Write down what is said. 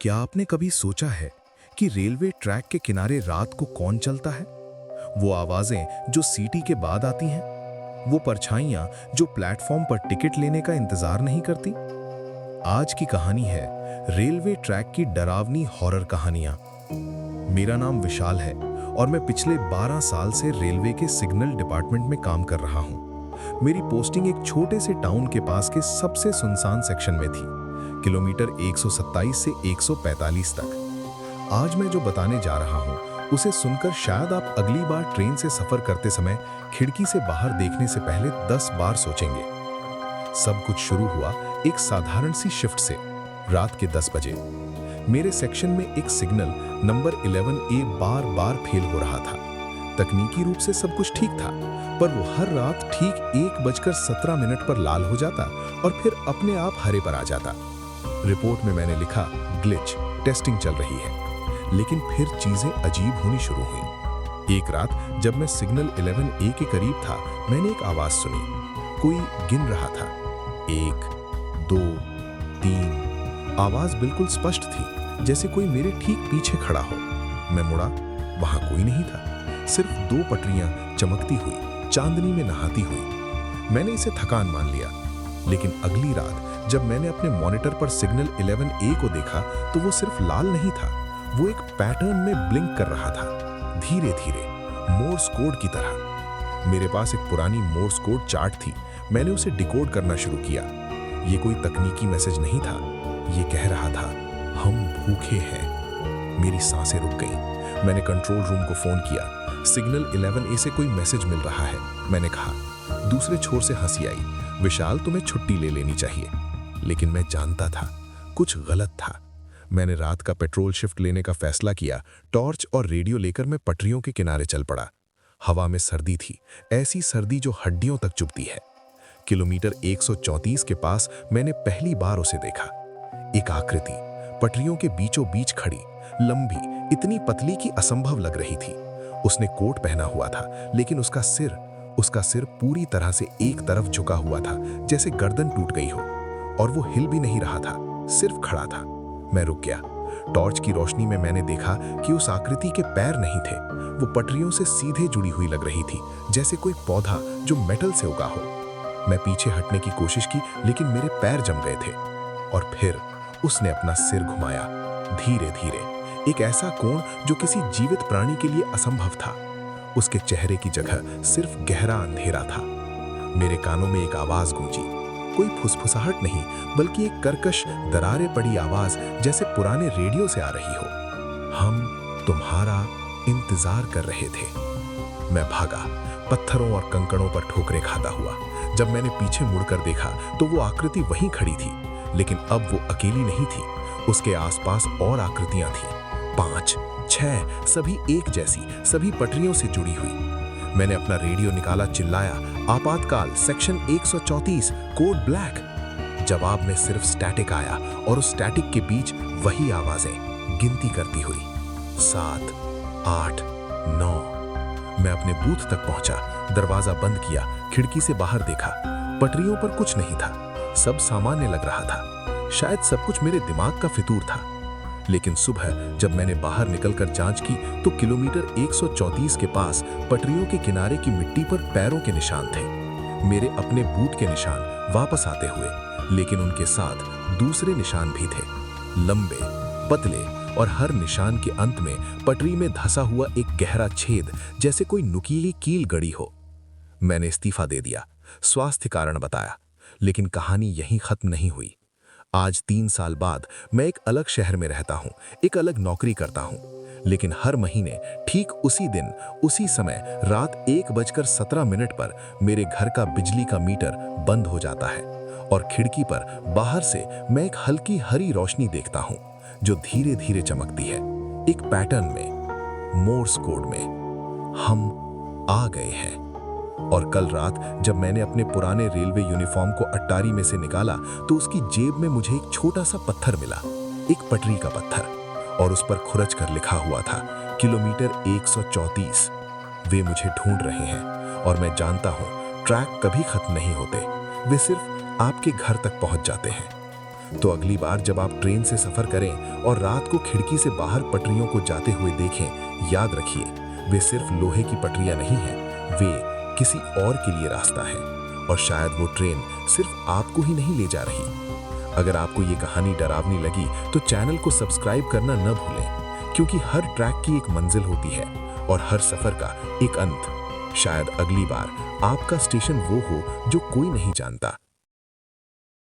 क्या आपने कभी सोचा है कि रेलवे ट्रैक के किनारे रात को कौन चलता है? वो आवाजें जो सीटी के बाद आती हैं, वो परछाइयां जो प्लेटफॉर्म पर टिकट लेने का इंतजार नहीं करती। आज की कहानी है रेलवे ट्रैक की डरावनी हॉरर कहानियां। मेरा नाम विशाल है और मैं पिछले 12 साल से रेलवे के सिग्नल डिपार्टमेंट में काम कर रहा हूं। मेरी पोस्टिंग एक छोटे से टाउन के पास के सबसे सुनसान सेक्शन में थी, किलोमीटर 127 से 145 तक। आज मैं जो बताने जा रहा हूं, उसे सुनकर शायद आप अगली बार ट्रेन से सफर करते समय खिड़की से बाहर देखने से पहले 10 बार सोचेंगे। सब कुछ शुरू हुआ एक साधारण सी शिफ्ट से। रात के 10 बजे मेरे सेक्शन में एक सिग्नल नंबर 11A बार बार फेल हो रहा था। तकनीकी रूप से सब कुछ ठीक था, पर वो हर रात ठीक 1:17 पर लाल हो जाता और फिर अपने आप हरे पर आ जाता। रिपोर्ट में मैंने लिखा, ग्लिच, टेस्टिंग चल रही है। लेकिन फिर चीजें अजीब होनी शुरू हुई। एक रात जब मैं सिग्नल 11A के करीब था, मैंने एक आवाज सुनी। कोई गिन रहा था, 1, 2, 3। आवाज बिल्कुल स्पष्ट थी, जैसे कोई मेरे ठीक पीछे खड़ा हो। मैं मुड़ा, वहां कोई नहीं था, सिर्फ 2 पटरियां चमकती हुई, चांदनी में नहाती हुई। मैंने इसे थकान मान लिया। लेकिन अगली रात जब मैंने अपने मॉनिटर पर सिग्नल 11A को देखा, तो वो सिर्फ लाल नहीं था, वो एक पैटर्न में ब्लिंक कर रहा था, धीरे धीरे, मोर्स कोड की तरह। मेरे पास एक पुरानी मोर्स कोड चार्ट थी। मैंने उसे डिकोड करना शुरू किया। ये कोई तकनीकी मैसेज नहीं था, ये कह रहा था, हम भूखे हैं। मेरी सांसें रुक गईं। मैंने कंट्रोल रूम को फोन किया। सिग्नल 11A से कोई मैसेज मिल रहा है, मैंने कहा। दूसरे छोर से हंसी आई, विशाल, तुम्हें छुट्टी ले लेनी चाहिए। लेकिन मैं जानता था कुछ गलत था। मैंने रात का पेट्रोल शिफ्ट लेने का फैसला किया। टॉर्च और रेडियो लेकर मैं पटरियों के किनारे चल पड़ा। हवा में सर्दी थी, ऐसी सर्दी जो हड्डियों तक चुभती है। किलोमीटर 134 के पास मैंने पहली बार उसे देखा। एक आकृति पटरियों के बीचों बीच खड़ी, लंबी, इतनी पतली कि असंभव लग रही थी। उसने कोट पहना हुआ था, लेकिन उसका सिर पूरी तरह से एक तरफ झुका हुआ था, जैसे गर्दन टूट गई हो। और वो हिल भी नहीं रहा था, सिर्फ खड़ा था। मैं रुक गया। टॉर्च की रोशनी में मैंने देखा कि उस आकृति के पैर नहीं थे। वो पटरियों से सीधे जुड़ी हुई लग रही थी, जैसे कोई पौधा जो मेटल से उगा हो। मैं पीछे हटने की कोशिश की, लेकिन मेरे पैर जम गए थे। और फिर उसने अपना सिर घुमाया, धीरे धीरे, एक ऐसा कोण जो किसी जीवित प्राणी के लिए असंभव था। उसके चेहरे की जगह सिर्फ गहरा अंधेरा था। मेरे कानों में एक आवाज गूंजी, कोई फुसफुसाहट नहीं, बल्कि एक कर्कश, दरारें पड़ी आवाज, जैसे पुराने रेडियो से आ रही हो। हम तुम्हारा इंतजार कर रहे थे। मैं भागा, पत्थरों और कंकड़ों पर ठोकरें खाता हुआ। जब मैंने पीछे मुड़कर देखा तो वो आकृति वहीं खड़ी थी, लेकिन अब वो अकेली नहीं थी। उसके आसपास और आकृतियां थीं, 5, 6, सभी एक जैसी, सभी पटरियों से जुड़ी हुई। मैंने अपना रेडियो निकाला, चिल्लाया, आपातकाल, सेक्शन 134, कोड ब्लैक। जवाब में सिर्फ स्टैटिक आया, और उस स्टैटिक के बीच वही आवाजें, गिनती करती हुई, 7, 8, 9। मैं अपने बूथ तक पहुंचा, दरवाजा बंद किया, खिड़की से बाहर देखा। पटरियों पर कुछ नहीं था, सब सामान्य लग रहा था। शायद सब कुछ मेरे दिमाग का फितूर था। लेकिन सुबह जब मैंने बाहर निकलकर जांच की, तो किलोमीटर 134 के पास पटरियों के किनारे की मिट्टी पर पैरों के निशान थे, मेरे अपने बूट के निशान वापस आते हुए। लेकिन उनके साथ दूसरे निशान भी थे, लंबे, पतले, और हर निशान के अंत में पटरी में धंसा हुआ एक गहरा छेद, जैसे कोई नुकीली कील गड़ी हो। मैंने इस्तीफा दे दिया, स्वास्थ्य कारण बताया। लेकिन कहानी यहीं खत्म नहीं हुई। आज 3 साल बाद मैं एक अलग शहर में रहता हूँ, एक अलग नौकरी करता हूँ। लेकिन हर महीने ठीक उसी दिन, उसी समय, रात 1:17 पर मेरे घर का बिजली का मीटर बंद हो जाता है, और खिड़की पर बाहर से मैं एक हल्की हरी रोशनी देखता हूँ, जो धीरे धीरे चमकती है, एक पैटर्न में, मोर्स कोड में। हम आ गए हैं। और कल रात जब मैंने अपने पुराने रेलवे यूनिफॉर्म को अट्टारी में से निकाला, तो उसकी जेब में मुझे एक छोटा सा पत्थर मिला, एक पटरी का पत्थर, और उस पर खुरच कर लिखा हुआ था, किलोमीटर 134। वे मुझे ढूंढ रहे हैं, और मैं जानता हूं ट्रैक कभी खत्म नहीं होते, वे सिर्फ आपके घर तक पहुंच जाते हैं। तो अगली बार जब आप ट्रेन से सफर करें और रात को खिड़की से बाहर पटरियों को जाते हुए देखें, याद रखिए वे सिर्फ लोहे की पटरियां नहीं हैं, वे किसी और के लिए रास्ता है। और शायद वो ट्रेन सिर्फ आपको ही नहीं ले जा रही। अगर आपको ये कहानी डरावनी लगी तो चैनल को सब्सक्राइब करना न भूलें, क्योंकि हर ट्रैक की एक मंजिल होती है और हर सफर का एक अंत। शायद अगली बार आपका स्टेशन वो हो जो कोई नहीं जानता।